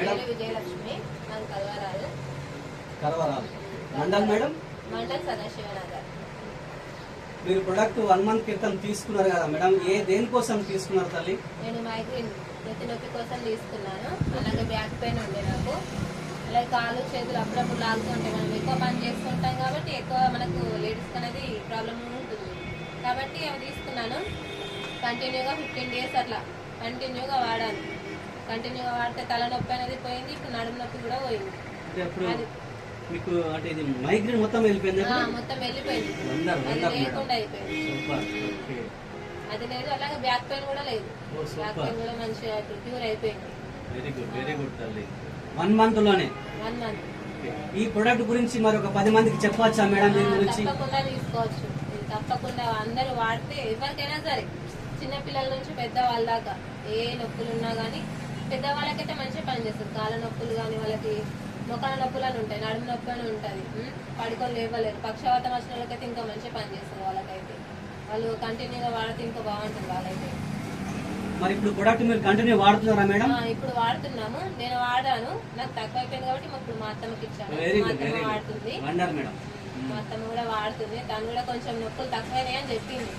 Madam? Vijayalakshmi, మాది కల్వరాలు. కరవరాలు mandal madam? Mandal Sadashivnagar. మీరు product 1 month క్రితం తీసుకున్నారు కదా మేడం, దేనికోసం తీసుకున్నారు తల్లి? నేను మైగ్రేన్ నెత్తి నొప్పి కోసం తీసుకున్నాను. అలాగే బ్యాక్ పెయిన్ ఉండే నాకు. అలాగే కాళ్ళు చేతులు అప్పుడప్పుడు లాగుతూ ఉంటాయి. మనం ఎక్కువ పని చేస్తుంటాం కాబట్టి ఎక్కువ మనకు లేడీస్కి అనేది ప్రాబ్లం ఉంటుంది. కాబట్టి అవి తీసుకున్నాను. కంటిన్యూగా 15 days అట్లా కంటిన్యూగా వాడాను. కంటిన్యూగా వాడితే తలనొప్పి అనేది పోయింది. ఇప్పుడు నడుము నొప్పి కూడా పోయింది. అంటే అప్పుడు మీకు అంటే ఇది మైగ్రేన్ మొత్తం వెళ్ళిపోయింది? మొత్తం వెళ్ళిపోయింది. అది లేకుండా అయిపోయింది. అది లేదు. అలాగే బ్యాక్ పెయిన్ కూడా లేదు. బ్యాక్ పెయిన్ కూడా మంచిగా క్యూర్ అయిపోయింది. వెరీ గుడ్, వెరీ గుడ్ తల్లి. 1 month లోనే 1 month. ఈ ప్రొడక్ట్ గురించి మరి ఒక 10 మందికి చెప్పవచ్చా మేడం దీని గురించి? తప్పకుండా తీసుకోవచ్చు. తప్పకుండా అందరూ వాడితే ఎవరికైనా సరే, చిన్న పిల్లల నుంచి పెద్దవాళ్ళ దాకా ఏ నొప్పులు ఉన్నా కానీ, పెద్దవాళ్ళకైతే మంచిగా పనిచేస్తుంది. కాళ్ళ నొప్పులు కానీ, వాళ్ళకి మొక్కల నొప్పులు అని ఉంటాయి, నడుము నొప్పి అని ఉంటుంది, పడుకొని లేవలేరు. పక్షవాతం వచ్చిన వాళ్ళకైతే ఇంకా మంచిగా పనిచేస్తుంది. వాళ్ళకైతే వాళ్ళు కంటిన్యూగా వాడితే ఇంకా బాగుంటుంది వాళ్ళైతే. మరి ఇప్పుడు ప్రొడక్ట్ మీరు కంటిన్యూ వాడుతున్నారా మేడం? ఇప్పుడు వాడుతున్నాము. నేను వాడాను, నాకు తక్కువ అయిపోయింది కాబట్టి ఇప్పుడు మా అత్తమ్మకి ఇచ్చాను. మా అత్తమ్మ వాడుతుంది. మేడం మా అత్తమ్మ కూడా వాడుతుంది. తను కూడా కొంచెం నొప్పులు తక్కువైనాయి అని చెప్పింది.